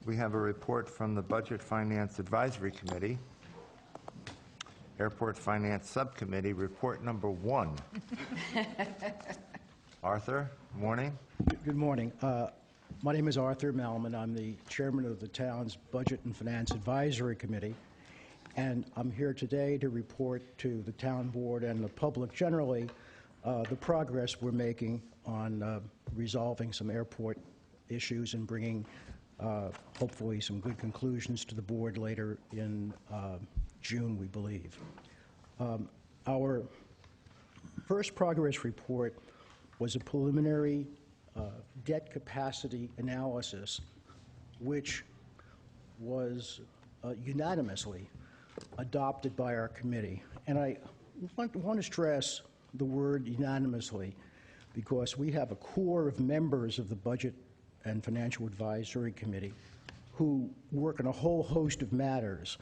we have a report from the Budget Finance Advisory Committee, Airport Finance Subcommittee, report number 1. Arthur, morning. Good morning. My name is Arthur Malman. I'm the chairman of the town's Budget and Finance Advisory Committee, and I'm here today to report to the town board and the public generally the progress we're making on resolving some airport issues and bringing hopefully some good conclusions to the board later in June, we believe. Our first progress report was a preliminary debt capacity analysis, which was unanimously adopted by our committee. And I want to stress the word unanimously because we have a core of members of the Budget and Financial Advisory Committee who work on a whole host of matters.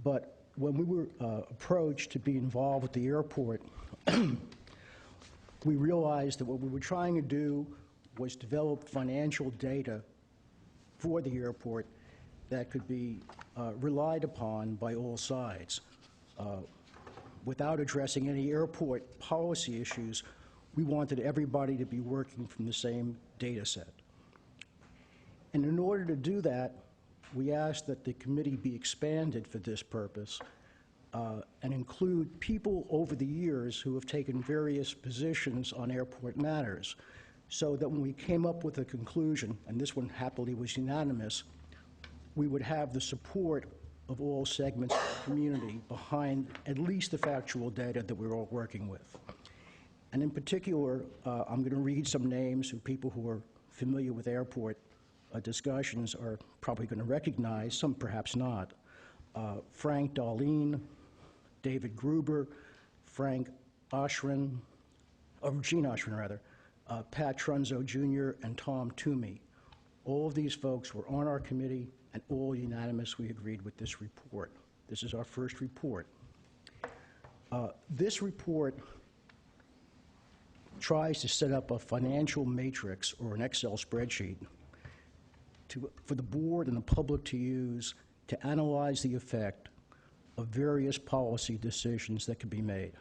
But when we were approached to be involved with the airport, we realized that what we were trying to do was develop financial data for the airport that could be relied upon by all sides. Without addressing any airport policy issues, we wanted everybody to be working from the same data set. And in order to do that, we asked that the committee be expanded for this purpose and include people over the years who have taken various positions on airport matters, so that when we came up with a conclusion, and this one happily was unanimous, we would have the support of all segments of the community behind at least the factual data that we're all working with. And in particular, I'm going to read some names of people who are familiar with airport discussions are probably going to recognize, some perhaps not. Frank Darlene, David Gruber, Frank Oshrin, or Gene Oshrin rather, Pat Trunzo Jr., and Tom Toomey. All of these folks were on our committee, and all unanimously agreed with this report. This is our first report. This report tries to set up a financial matrix or an Excel spreadsheet for the board and the public to use to analyze the effect of various policy decisions that could be made.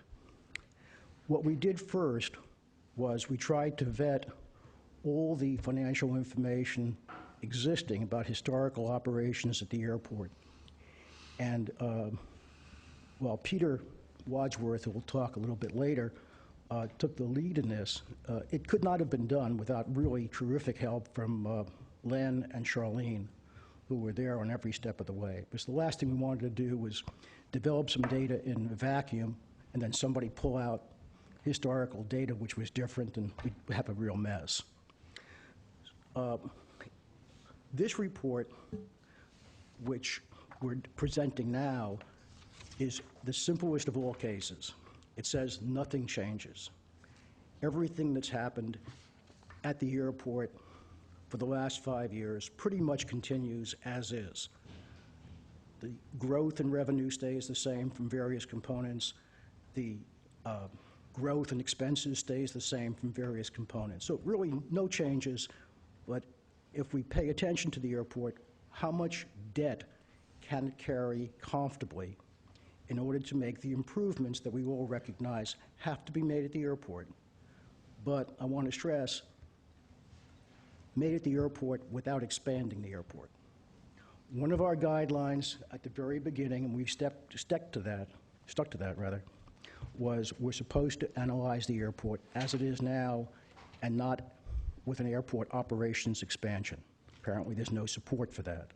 What we did first was we tried to vet all the financial information existing about historical operations at the airport. And while Peter Wadsworth, who will talk a little bit later, took the lead in this, it could not have been done without really terrific help from Len and Charlene, who were there on every step of the way. Because the last thing we wanted to do was develop some data in a vacuum and then somebody pull out historical data which was different, and we'd have a real mess. This report, which we're presenting now, is the simplest of all cases. It says nothing changes. Everything that's happened at the airport for the last 5 years pretty much continues as is. The growth in revenue stays the same from various components. The growth in expenses stays the same from various components. So really no changes, but if we pay attention to the airport, how much debt can it carry comfortably in order to make the improvements that we all recognize have to be made at the airport? But I want to stress, made at the airport without expanding the airport. One of our guidelines at the very beginning, and we've stuck to that rather, was we're supposed to analyze the airport as it is now and not with an airport operations expansion. Apparently there's no support for that.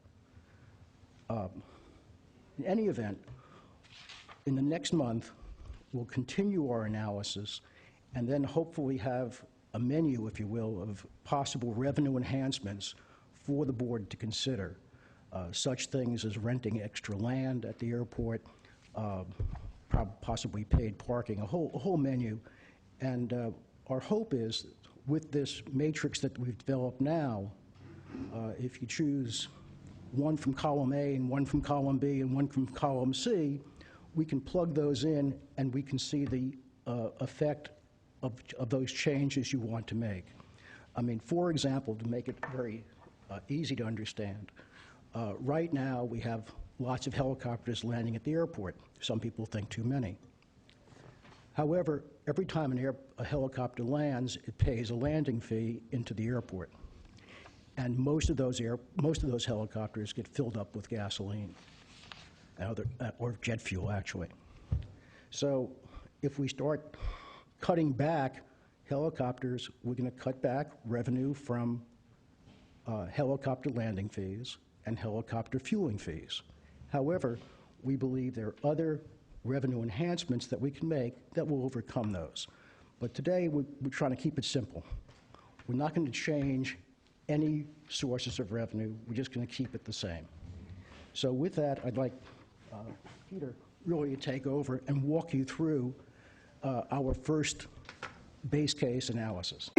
In any event, in the next month, we'll continue our analysis and then hopefully have a menu, if you will, of possible revenue enhancements for the board to consider. Such things as renting extra land at the airport, possibly paid parking, a whole menu. And our hope is, with this matrix that we've developed now, if you choose one from column A and one from column B and one from column C, we can plug those in and we can see the effect of those changes you want to make. I mean, for example, to make it very easy to understand, Right now, we have lots of helicopters landing at the airport. Some people think too many. However, every time a helicopter lands, it pays a landing fee into the airport. And most of those helicopters get filled up with gasoline, or jet fuel, actually. So if we start cutting back helicopters, we're going to cut back revenue from helicopter landing fees and helicopter fueling fees. However, we believe there are other revenue enhancements that we can make that will overcome those. But today, we're trying to keep it simple. We're not going to change any sources of revenue. We're just going to keep it the same. So with that, I'd like Peter really to take over and walk you through our first base case analysis.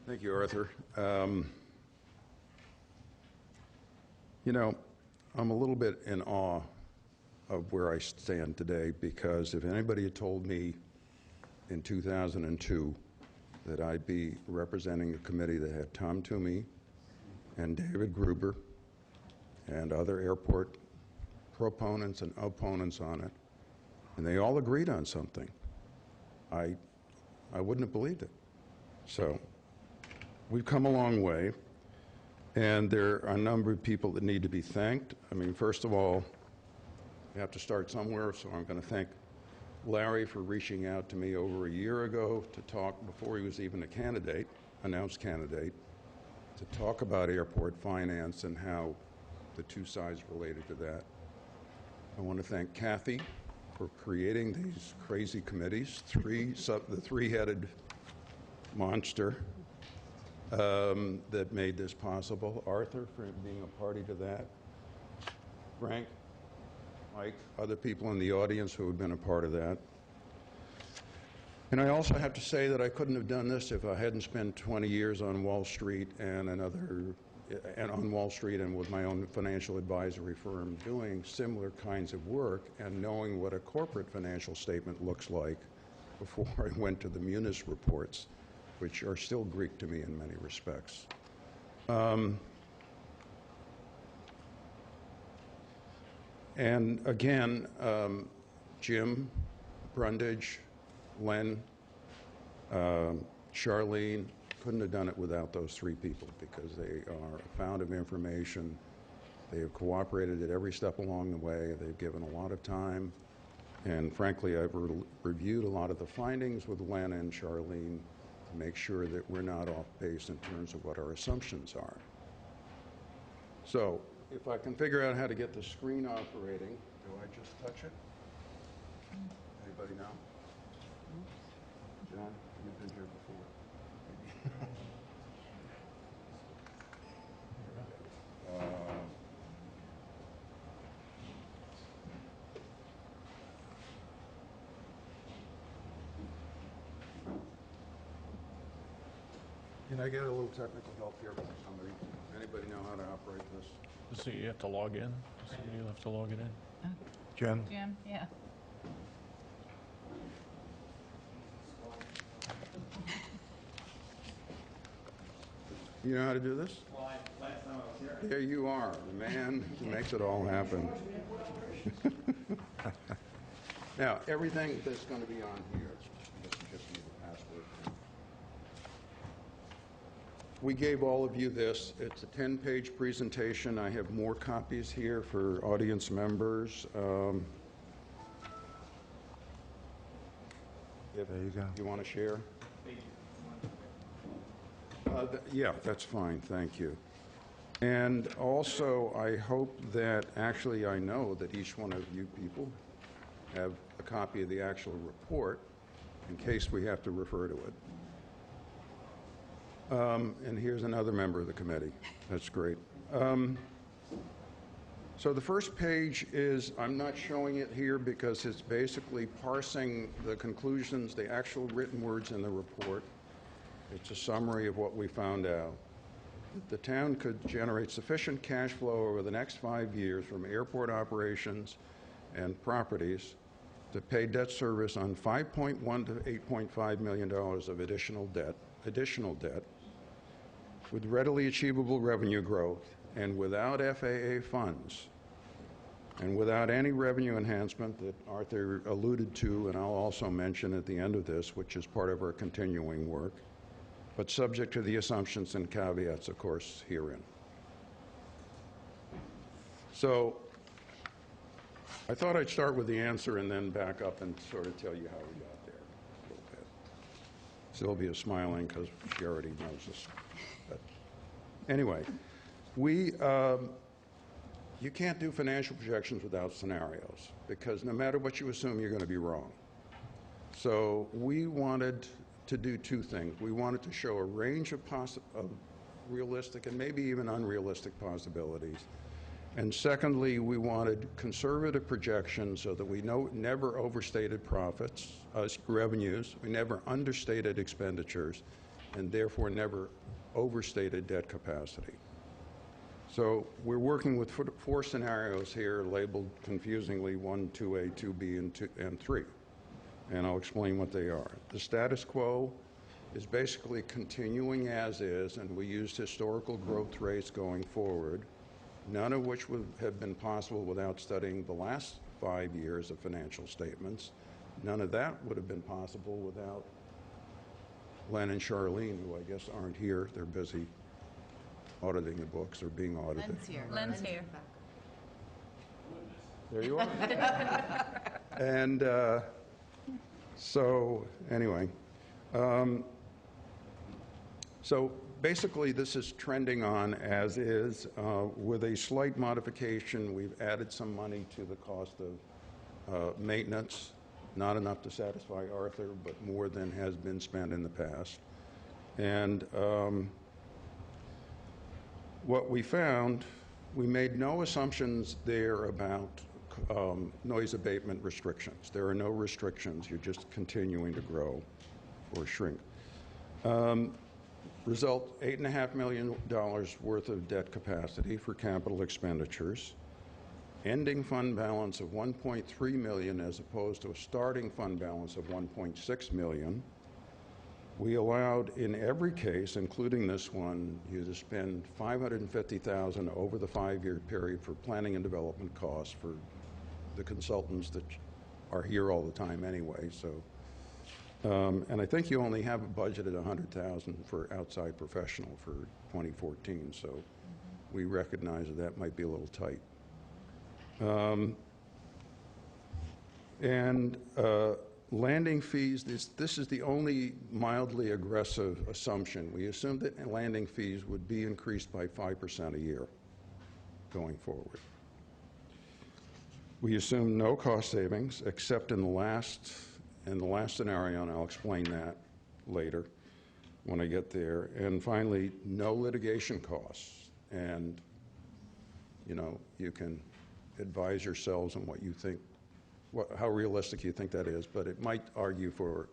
Thank you, Arthur. You know, I'm a little bit in awe of where I stand today, because if anybody had told me in 2002 that I'd be representing a committee that had Tom Toomey and David Gruber and other airport proponents and opponents on it, and they all agreed on something, I wouldn't have believed it. So we've come a long way, and there are a number of people that need to be thanked. I mean, first of all, we have to start somewhere, so I'm going to thank Larry for reaching out to me over a year ago to talk, before he was even a candidate, announced candidate, to talk about airport finance and how the two sides related to that. I want to thank Kathy for creating these crazy committees, the three-headed monster that made this possible. Arthur for being a party to that. Frank, Mike, other people in the audience who have been a part of that. And I also have to say that I couldn't have done this if I hadn't spent 20 years on Wall Street and with my own financial advisory firm doing similar kinds of work and knowing what a corporate financial statement looks like before I went to the Munis reports, which are still Greek to me in many respects. And again, Jim, Brundage, Len, Charlene, couldn't have done it without those three people, because they are a fount of information. They have cooperated at every step along the way. They've given a lot of time. And frankly, I've reviewed a lot of the findings with Len and Charlene to make sure that we're not off base in terms of what our assumptions are. So if I can figure out how to get the screen operating, do I just touch it? Anybody know? John, you've been here before. Can I get a little technical help here from somebody? Anybody know how to operate this? So you have to log in? Somebody will have to log it in? Jim? Jim, yeah. You know how to do this? Well, last time I was here. There you are, the man who makes it all happen. Now, everything that's going to be on here, just need the password. We gave all of you this. It's a 10-page presentation. I have more copies here for audience members. If There you go. you want to share? Yeah, that's fine, thank you. And also, I hope that, actually, I know that each one of you people have a copy of the actual report in case we have to refer to it. And here's another member of the committee. That's great. So the first page is, I'm not showing it here because it's basically parsing the conclusions, the actual written words in the report. It's a summary of what we found out. The town could generate sufficient cash flow over the next 5 years from airport operations and properties to pay debt service on $5.1 to $8.5 million of additional debt, with readily achievable revenue growth and without FAA funds, and without any revenue enhancement that Arthur alluded to, and I'll also mention at the end of this, which is part of our continuing work, but subject to the assumptions and caveats, of course, herein. So I thought I'd start with the answer and then back up and sort of tell you how we got there a little bit. Sylvia's smiling because she already knows this. But anyway, you can't do financial projections without scenarios, because no matter what you assume, you're going to be wrong. So we wanted to do two things. We wanted to show a range of realistic and maybe even unrealistic possibilities. And secondly, we wanted conservative projections so that we never overstated revenues, we never understated expenditures, and therefore never overstated debt capacity. So we're working with four scenarios here labeled confusingly 1, 2A, 2B, and 3. And I'll explain what they are. The status quo is basically continuing as is, and we used historical growth rates going forward, none of which would have been possible without studying the last 5 years of financial statements. None of that would have been possible without Len and Charlene, who I guess aren't here. They're busy auditing the books or being audited. Len's here. Len's here. There you are. And so anyway, so basically this is trending on as is with a slight modification. We've added some money to the cost of maintenance, not enough to satisfy Arthur, but more than has been spent in the past. And what we found, we made no assumptions there about noise abatement restrictions. There are no restrictions. You're just continuing to grow or shrink. Result, $8.5 million worth of debt capacity for capital expenditures, ending fund balance of $1.3 million as opposed to a starting fund balance of $1.6 million. We allowed, in every case, including this one, you to spend $550,000 over the 5-year period for planning and development costs for the consultants that are here all the time anyway. So, and I think you only have a budget at $100,000 for outside professional for 2014. So, we recognize that might be a little tight. Landing fees, this is the only mildly aggressive assumption. We assumed that landing fees would be increased by 5% a year going forward. We assume no cost savings except in the last scenario, and I'll explain that later when I get there. And finally, no litigation costs. And, you know, you can advise yourselves on what you think, how realistic you think that is, but it might argue for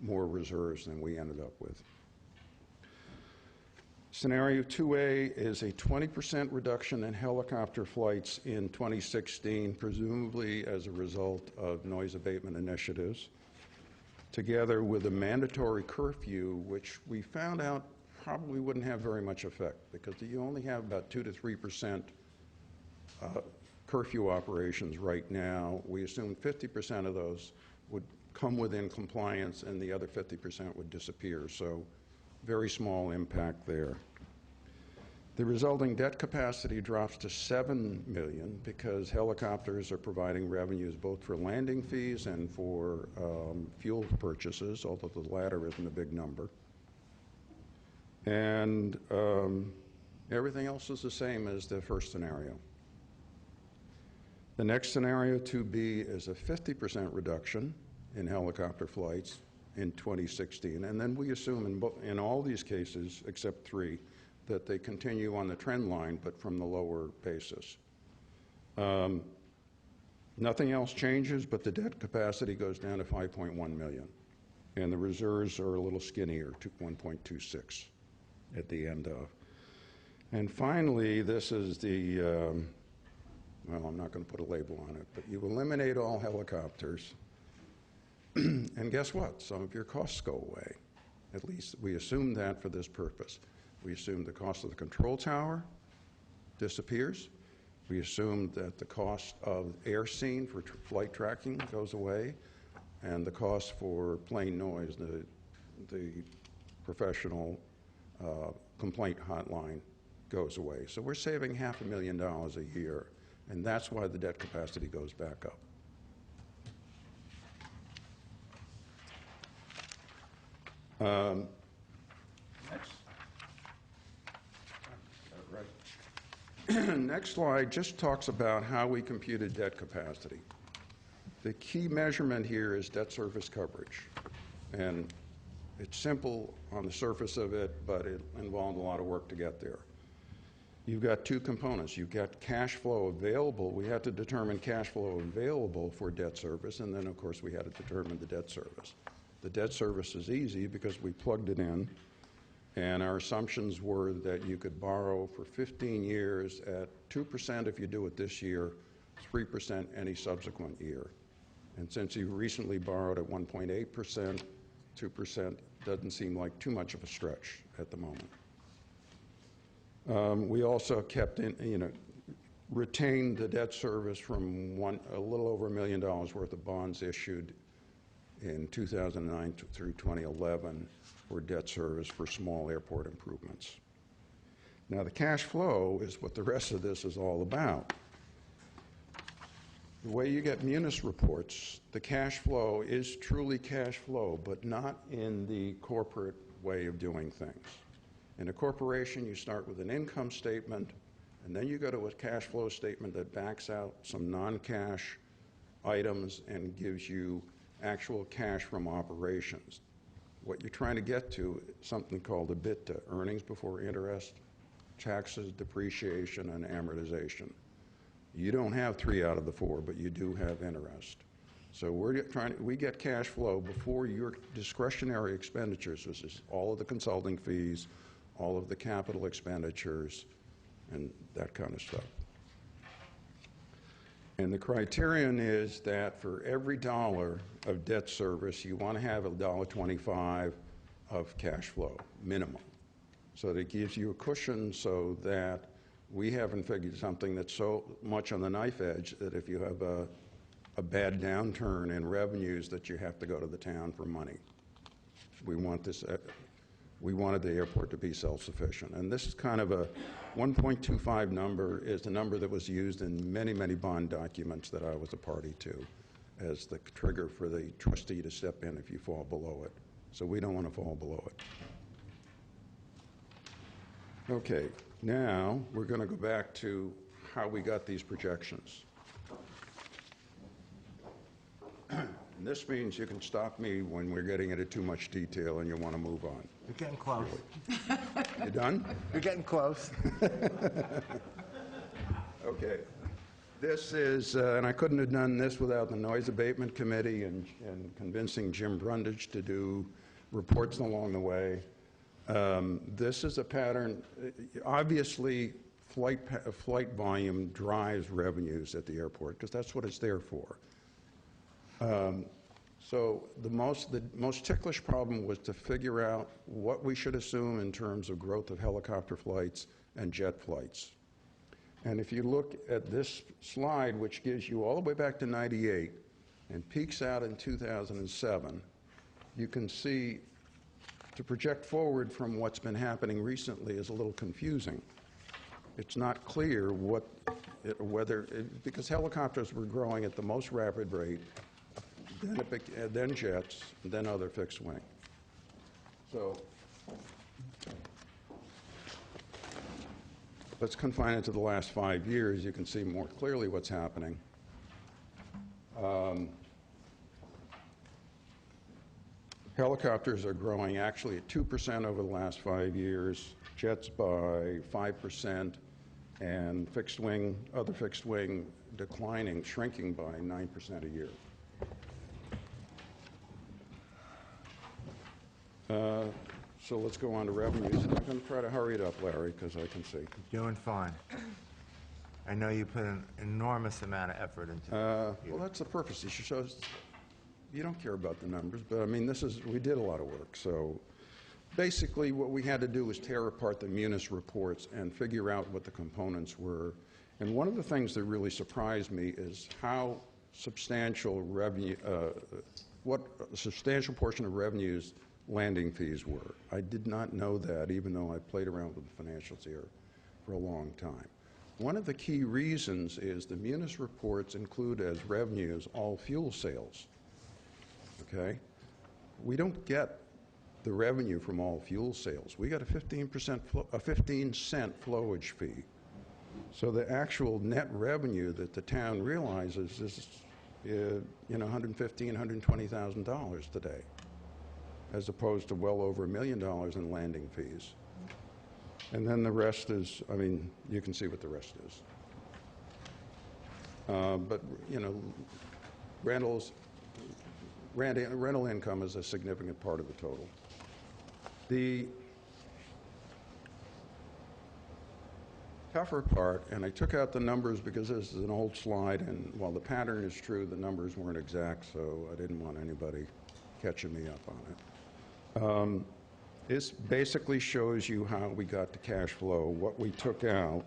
more reserves than we ended up with. Scenario 2A is a 20% reduction in helicopter flights in 2016, presumably as a result of noise abatement initiatives, together with a mandatory curfew, which we found out probably wouldn't have very much effect because you only have about 2 to 3% curfew operations right now. We assume 50% of those would come within compliance and the other 50% would disappear. So very small impact there. The resulting debt capacity drops to $7 million because helicopters are providing revenues both for landing fees and for fuel purchases, although the latter isn't a big number. And everything else is the same as the first scenario. The next scenario, 2B, is a 50% reduction in helicopter flights in 2016. And then we assume in all these cases, except 3, that they continue on the trend line, but from the lower basis. Nothing else changes, but the debt capacity goes down to 5.1 million. And the reserves are a little skinnier, to 1.26 at the end of. And finally, this is the, well, I'm not going to put a label on it, but you eliminate all helicopters And guess what? Some of your costs go away. At least we assume that for this purpose. We assume the cost of the control tower disappears. We assume that the cost of air scene for flight tracking goes away, and the cost for plain noise, the professional complaint hotline, goes away. So we're saving $500,000 a year, and that's why the debt capacity goes back up. Next slide just talks about how we computed debt capacity. The key measurement here is debt service coverage. And it's simple on the surface of it, but it involved a lot of work to get there. You've got two components. You've got cash flow available. We had to determine cash flow available for debt service, and then, of course, we had to determine the debt service. The debt service is easy because we plugged it in, and our assumptions were that you could borrow for 15 years at 2% if you do it this year, 3% any subsequent year. And since you recently borrowed at 1.8%, 2% doesn't seem like too much of a stretch at the moment. We also kept in, retained the debt service from a little over $1 million worth of bonds issued in 2009 through 2011 for debt service for small airport improvements. Now, the cash flow is what the rest of this is all about. The way you get munis reports, the cash flow is truly cash flow, but not in the corporate way of doing things. In a corporation, you start with an income statement, and then you go to a cash flow statement that backs out some non-cash items and gives you actual cash from operations. What you're trying to get to is something called EBITDA, earnings before interest, taxes, depreciation, and amortization. You don't have 3 out of the 4, but you do have interest. So we get cash flow before your discretionary expenditures, which is all of the consulting fees, all of the capital expenditures, and that kind of stuff. And the criterion is that for every dollar of debt service, you want to have $1.25 of cash flow, minimum. So that gives you a cushion so that we haven't figured something that's so much on the knife edge that if you have a bad downturn in revenues that you have to go to the town for money. We wanted the airport to be self-sufficient. And this is kind of a 1.25 number is the number that was used in many, many bond documents that I was a party to as the trigger for the trustee to step in if you fall below it. So we don't want to fall below it. Okay, now we're going to go back to how we got these projections. And this means you can stop me when we're getting into too much detail and you want to move on. You're getting close. You done? You're getting close. Okay. This is, and I couldn't have done this without the Noise Abatement Committee and convincing Jim Brundage to do reports along the way. This is a pattern. Obviously, flight volume drives revenues at the airport because that's what it's there for. So the most ticklish problem was to figure out what we should assume in terms of growth of helicopter flights and jet flights. And if you look at this slide, which gives you all the way back to '98 and peaks out in 2007, you can see to project forward from what's been happening recently is a little confusing. It's not clear because helicopters were growing at the most rapid rate, then jets, then other fixed wing. So let's confine it to the last 5 years. You can see more clearly what's happening. Helicopters are growing actually at 2% over the last 5 years, jets by 5%, and other fixed wing declining, shrinking by 9% a year. So let's go on to revenues. I'm going to try to hurry it up, Larry, because I can see. You're doing fine. I know you put an enormous amount of effort into it. Well, that's the purpose. You should show you don't care about the numbers, but I mean, we did a lot of work. So basically what we had to do was tear apart the munis reports and figure out what the components were. And one of the things that really surprised me is how substantial revenue, what a substantial portion of revenues landing fees were. I did not know that, even though I played around with the financials here for a long time. One of the key reasons is the munis reports include as revenues all fuel sales, okay? We don't get the revenue from all fuel sales. We got a 15-cent flowage fee. So the actual net revenue that the town realizes is, $115,000, $120,000 today, as opposed to well over $1 million in landing fees. And then the rest is, I mean, you can see what the rest is. But, rental income is a significant part of the total. The tougher part, and I took out the numbers because this is an old slide, and while the pattern is true, the numbers weren't exact, so I didn't want anybody catching me up on it. This basically shows you how we got to cash flow, what we took out,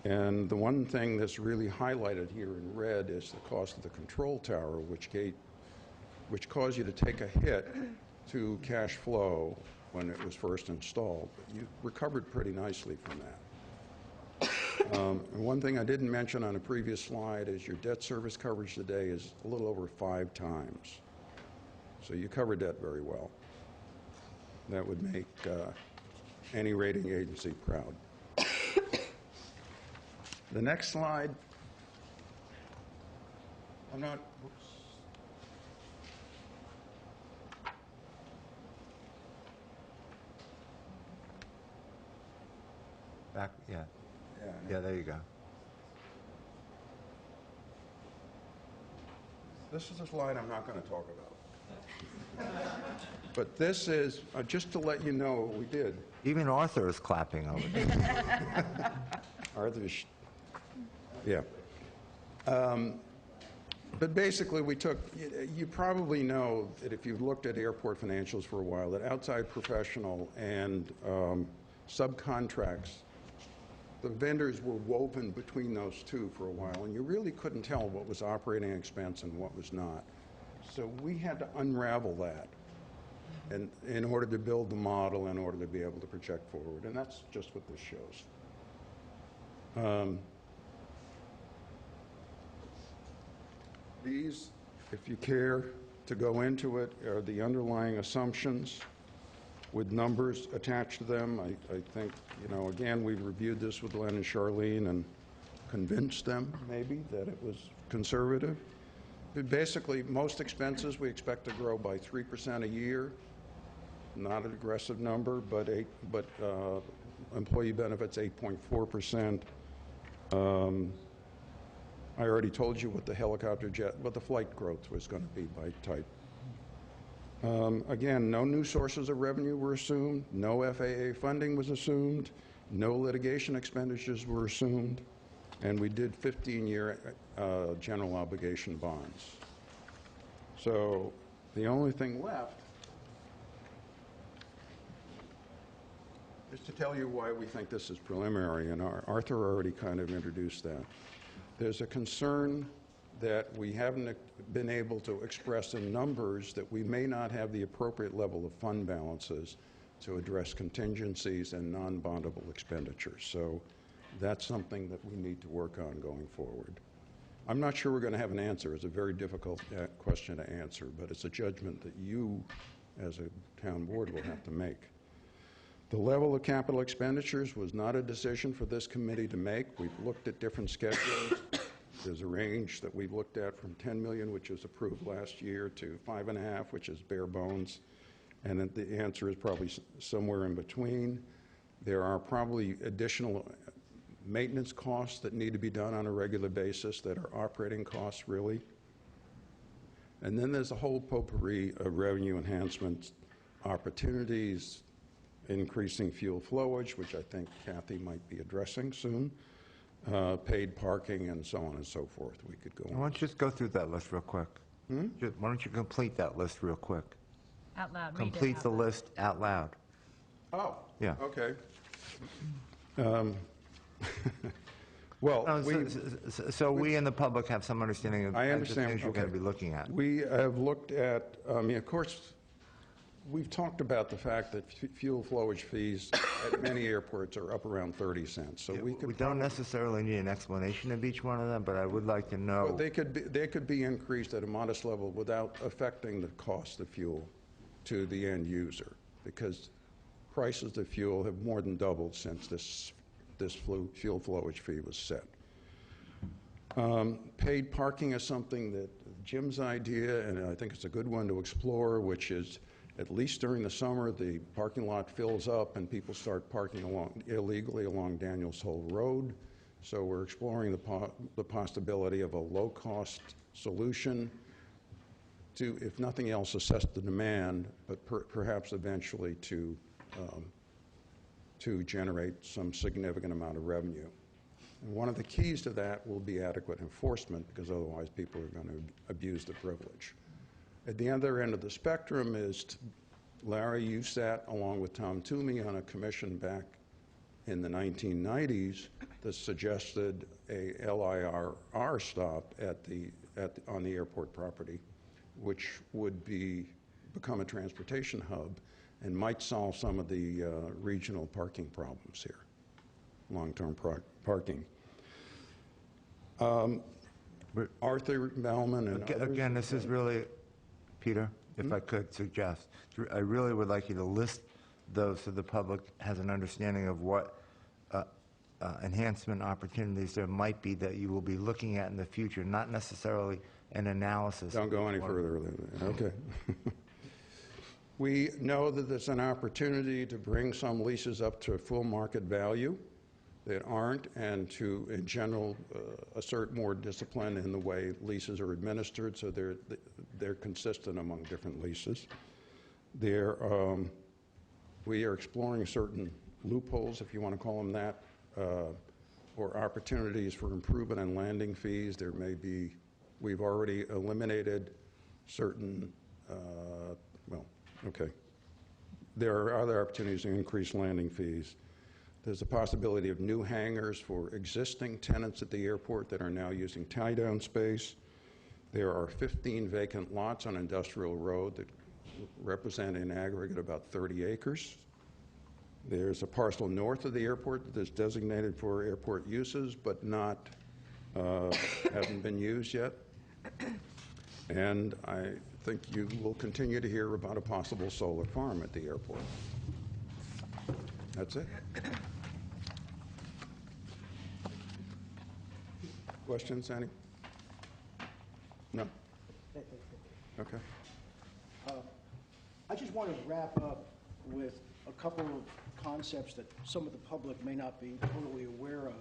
and the one thing that's really highlighted here in red is the cost of the control tower, which caused you to take a hit to cash flow when it was first installed. But you recovered pretty nicely from that. And one thing I didn't mention on a previous slide is your debt service coverage today is a little over 5 times. So you covered that very well. That would make any rating agency proud. The next slide, whoops. Back, yeah. Yeah, there you go. This is a slide I'm not going to talk about. But this is, just to let you know what we did. Even Arthur is clapping over there. Arthur's, yeah. But basically we took, you probably know that if you've looked at airport financials for a while, that outside professional and subcontracts, the vendors were woven between those two for a while, and you really couldn't tell what was operating expense and what was not. So we had to unravel that in order to build the model, in order to be able to project forward, and that's just what this shows. These, if you care to go into it, are the underlying assumptions with numbers attached to them. I think, again, we've reviewed this with Len and Charlene and convinced them, maybe, that it was conservative. But basically, most expenses we expect to grow by 3% a year. Not an aggressive number, but employee benefits 8.4%. I already told you what the what the flight growth was going to be by type. Again, no new sources of revenue were assumed, no FAA funding was assumed, no litigation expenditures were assumed, and we did 15-year general obligation bonds. So the only thing left is to tell you why we think this is preliminary, and Arthur already kind of introduced that. There's a concern that we haven't been able to express in numbers that we may not have the appropriate level of fund balances to address contingencies and non-bondable expenditures. So that's something that we need to work on going forward. I'm not sure we're going to have an answer. It's a very difficult question to answer, but it's a judgment that you, as a town board, will have to make. The level of capital expenditures was not a decision for this committee to make. We've looked at different schedules. There's a range that we've looked at from 10 million, which was approved last year, to 5.5, which is bare bones. And then the answer is probably somewhere in between. There are probably additional maintenance costs that need to be done on a regular basis that are operating costs, really. And then there's a whole potpourri of revenue enhancements, opportunities, increasing fuel flowage, which I think Kathy might be addressing soon, paid parking, and so on and so forth. We could go on. Why don't you just go through that list real quick? Why don't you complete that list real quick? Out loud, read it Complete out the loud. list out loud. Oh. Yeah. Okay. Well, No, we, so we in the public have some understanding of I the understand. things you're going to okay. be looking at. We have looked at, I mean, of course, we've talked about the fact that fuel flowage fees at many airports are up around 30 cents. So we We could don't necessarily need an explanation of each one of them, but I would like to Well, know. they could be increased at a modest level without affecting the cost of fuel to the end user, because prices of fuel have more than doubled since this fuel flowage fee was set. Paid parking is something that Jim's idea, and I think it's a good one to explore, which is at least during the summer, the parking lot fills up and people start parking illegally along Daniels Hole Road. So we're exploring the possibility of a low-cost solution to, if nothing else, assess the demand, but perhaps eventually to generate some significant amount of revenue. And one of the keys to that will be adequate enforcement, because otherwise people are going to abuse the privilege. At the other end of the spectrum is, Larry, you sat along with Tom Toomey on a commission back in the 1990s that suggested a LIRR stop on the airport property, which would become a transportation hub and might solve some of the regional parking problems here, long-term parking. Arthur Bellman and others. Again, this is really, Peter, if I could suggest, I really would like you to list those so the public has an understanding of what enhancement opportunities there might be that you will be looking at in the future, not necessarily an analysis. Don't go any further. Okay. We know that there's an opportunity to bring some leases up to full market value that aren't, and to, in general, assert more discipline in the way leases are administered, so they're consistent among different leases. We are exploring certain loopholes, if you want to call them that, or opportunities for improvement in landing fees. There may be, we've already eliminated certain, okay. There are other opportunities to increase landing fees. There's a possibility of new hangars for existing tenants at the airport that are now using tie-down space. There are 15 vacant lots on Industrial Road that represent in aggregate about 30 acres. There's a parcel north of the airport that's designated for airport uses, but not, hasn't been used yet. And I think you will continue to hear about a possible solar farm at the airport. That's it. Questions, any? No? Okay. I just want to wrap up with a couple of concepts that some of the public may not be totally aware of.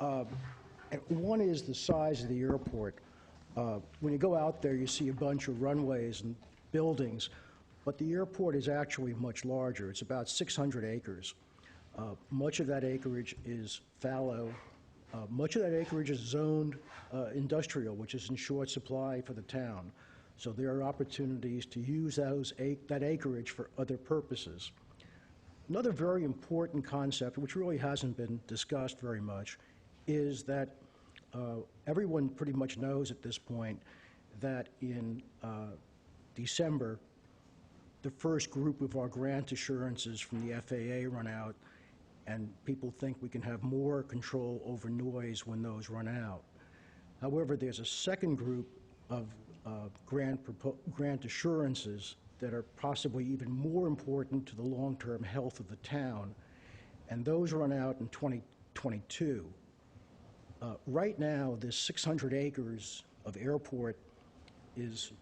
And one is the size of the airport. When you go out there, you see a bunch of runways and buildings, but the airport is actually much larger. It's about 600 acres. Much of that acreage is fallow. Much of that acreage is zoned industrial, which is in short supply for the town. So there are opportunities to use that acreage for other purposes. Another very important concept, which really hasn't been discussed very much, is that everyone pretty much knows at this point that in December, the first group of our grant assurances from the FAA run out, and people think we can have more control over noise when those run out. However, there's a second group of grant assurances that are possibly even more important to the long-term health of the town, and those run out in 2022. Right now, this 600 acres of airport is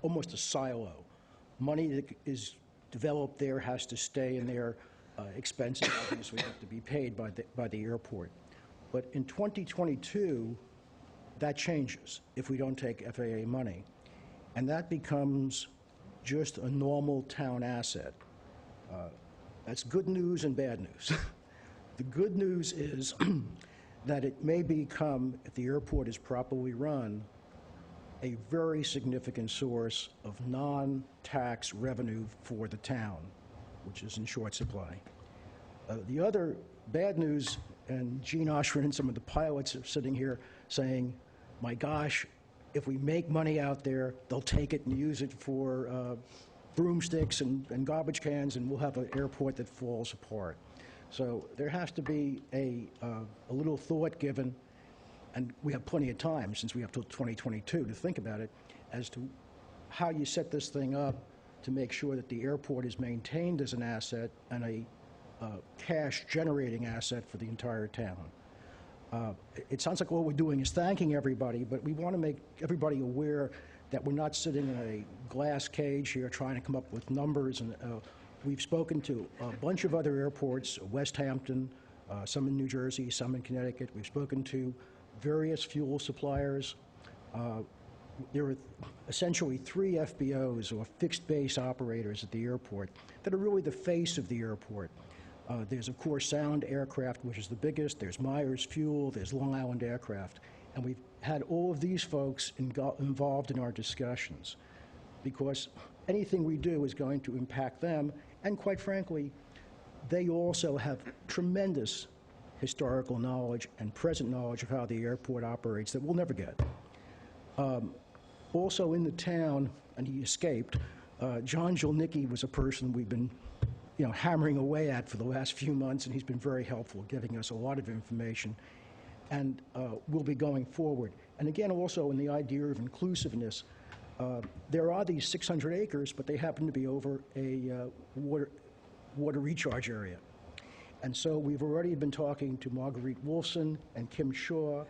almost a silo. Money that is developed there has to stay in there. Expenses obviously have to be paid by the airport. But in 2022, that changes if we don't take FAA money. And that becomes just a normal town asset. That's good news and bad news. The good news is that it may become, if the airport is properly run, a very significant source of non-tax revenue for the town, which is in short supply. The other bad news, and Gene Oshrin and some of the pilots are sitting here saying, my gosh, if we make money out there, they'll take it and use it for broomsticks and garbage cans, and we'll have an airport that falls apart. So there has to be a little thought given, and we have plenty of time, since we have till 2022 to think about it, as to how you set this thing up to make sure that the airport is maintained as an asset and a cash-generating asset for the entire town. It sounds like all we're doing is thanking everybody, but we want to make everybody aware that we're not sitting in a glass cage here trying to come up with numbers. And we've spoken to a bunch of other airports, West Hampton, some in New Jersey, some in Connecticut. We've spoken to various fuel suppliers. There are essentially 3 FBOs, or fixed base operators, at the airport that are really the face of the airport. There's, of course, Sound Aircraft, which is the biggest. There's Myers Fuel. There's Long Island Aircraft. And we've had all of these folks involved in our discussions, because anything we do is going to impact them. And quite frankly, they also have tremendous historical knowledge and present knowledge of how the airport operates that we'll never get. Also in the town, and he escaped, John Jolnicki was a person we've been hammering away at for the last few months, and he's been very helpful, giving us a lot of information, and we'll be going forward. And again, also in the idea of inclusiveness, there are these 600 acres, but they happen to be over a water recharge area. And so we've already been talking to Marguerite Wolfson and Kim Shaw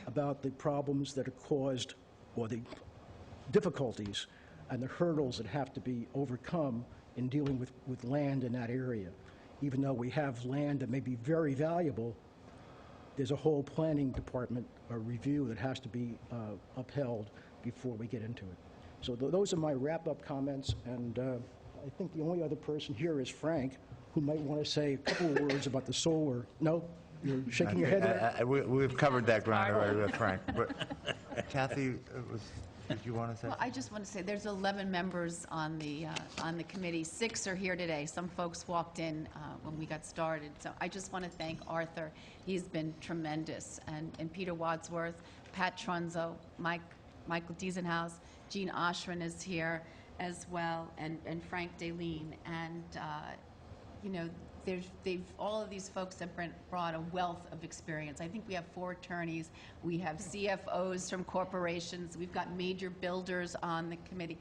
about the problems that are caused, or the difficulties and the hurdles that have to be overcome in dealing with land in that area. Even though we have land that may be very valuable, there's a whole planning department review that has to be upheld before we get into it. So those are my wrap-up comments, and I think the only other person here is Frank, who might want to say a couple of words about the solar. No? You're shaking your head there? We've covered that ground already with Frank. But Kathy, did you want to say? Well, I just want to say there's 11 members on the committee. 6 are here today. Some folks walked in when we got started. So I just want to thank Arthur. He's been tremendous. And Peter Wadsworth, Pat Trunzo, Michael Diesenhaus, Gene Oshrin is here as well, and Frank Daleen. And, all of these folks have brought a wealth of experience. I think we have 4 attorneys. We have CFOs from corporations. We've got major builders on the committee.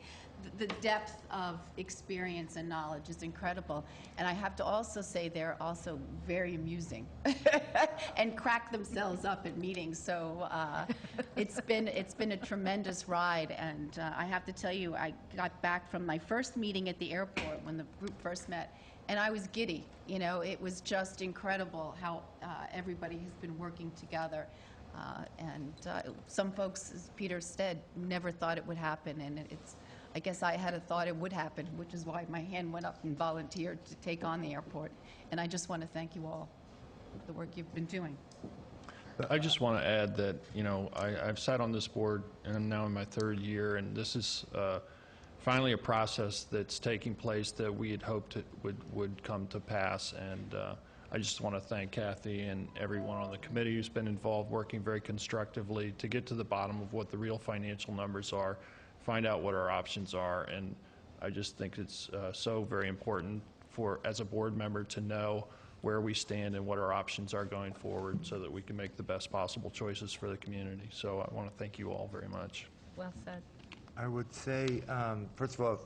the depth of experience and knowledge is incredible. And I have to also say they're also very amusing and crack themselves up at meetings. So it's been a tremendous ride. And I have to tell you, I got back from my first meeting at the airport when the group first met, and I was giddy. You know, it was just incredible how everybody has been working together. Some folks, as Peter said, never thought it would happen, and I guess I had a thought it would happen, which is why my hand went up and volunteered to take on the airport. And I just want to thank you all for the work you've been doing. I just want to add that, you know, I've sat on this board, and I'm now in my third year, and this is finally a process that's taking place that we had hoped it would come to pass. And I just want to thank Kathy and everyone on the committee who's been involved, working very constructively to get to the bottom of what the real financial numbers are, find out what our options are. And I just think it's so very important for, as a board member, to know where we stand and what our options are going forward so that we can make the best possible choices for the community. So I want to thank you all very much. Well said. I would say, first of all,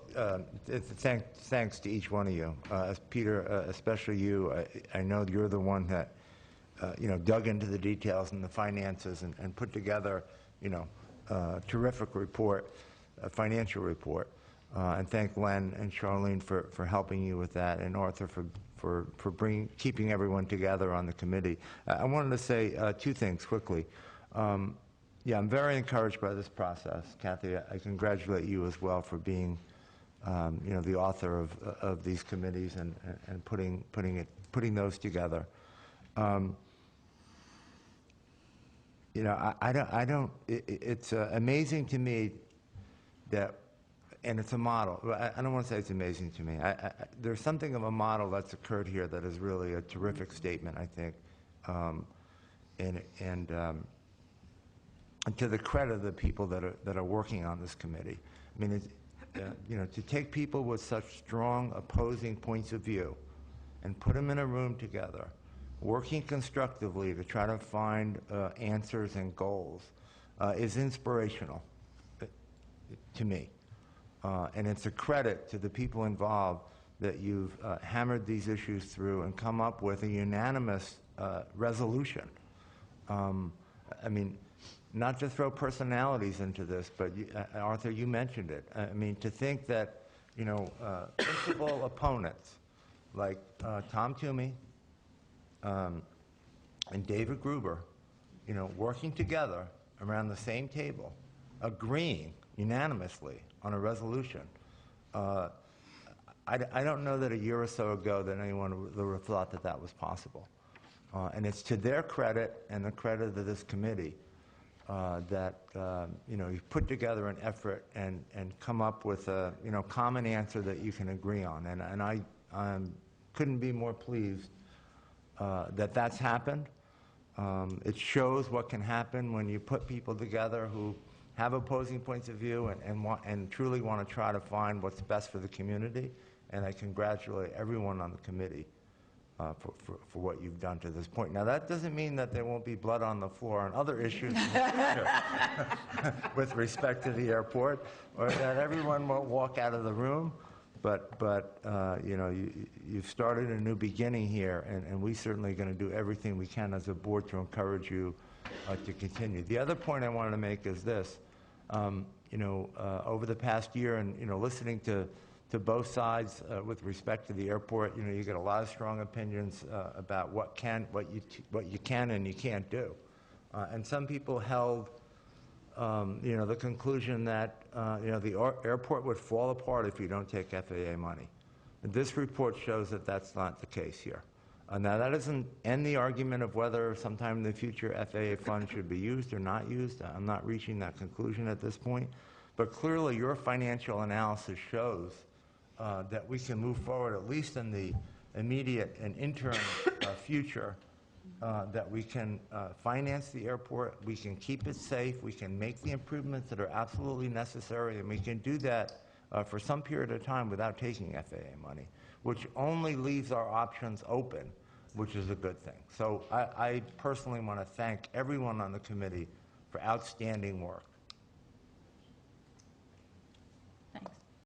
thanks to each one of you. As Peter, especially you, I know you're the one that, dug into the details and the finances and put together, a terrific report, a financial report. And thank Len and Charlene for helping you with that, and Arthur for keeping everyone together on the committee. I wanted to say two things quickly. Yeah, I'm very encouraged by this process. Kathy, I congratulate you as well for being, the author of these committees and putting those together. It's amazing to me that, and it's a model. I don't want to say it's amazing to me. There's something of a model that's occurred here that is really a terrific statement, I think, and to the credit of the people that are working on this committee. I mean, to take people with such strong opposing points of view and put them in a room together, working constructively to try to find answers and goals is inspirational to me. And it's a credit to the people involved that you've hammered these issues through and come up with a unanimous resolution. I mean, not to throw personalities into this, but Arthur, you mentioned it. I mean, to think that, principal opponents like Tom Toomey and David Gruber, working together around the same table, agreeing unanimously on a resolution. I don't know that a year or so ago that anyone would have thought that that was possible. And it's to their credit and the credit of this committee that you've put together an effort and come up with a common answer that you can agree on. And I couldn't be more pleased that that's happened. It shows what can happen when you put people together who have opposing points of view and truly want to try to find what's best for the community. And I congratulate everyone on the committee for what you've done to this point. Now, that doesn't mean that there won't be blood on the floor on other issues with respect to the airport, or that everyone won't walk out of the room. But you've started a new beginning here, and we're certainly going to do everything we can as a board to encourage you to continue. The other point I wanted to make is this. Over the past year, and listening to both sides with respect to the airport, you get a lot of strong opinions about what you can and you can't do, and some people held the conclusion that the airport would fall apart if you don't take FAA money. And this report shows that that's not the case here. Now, that doesn't end the argument of whether sometime in the future FAA funds should be used or not used. I'm not reaching that conclusion at this point. But clearly, your financial analysis shows that we can move forward, at least in the immediate and interim future, that we can finance the airport, we can keep it safe, we can make the improvements that are absolutely necessary, and we can do that for some period of time without taking FAA money, which only leaves our options open, which is a good thing. So I personally want to thank everyone on the committee for outstanding work.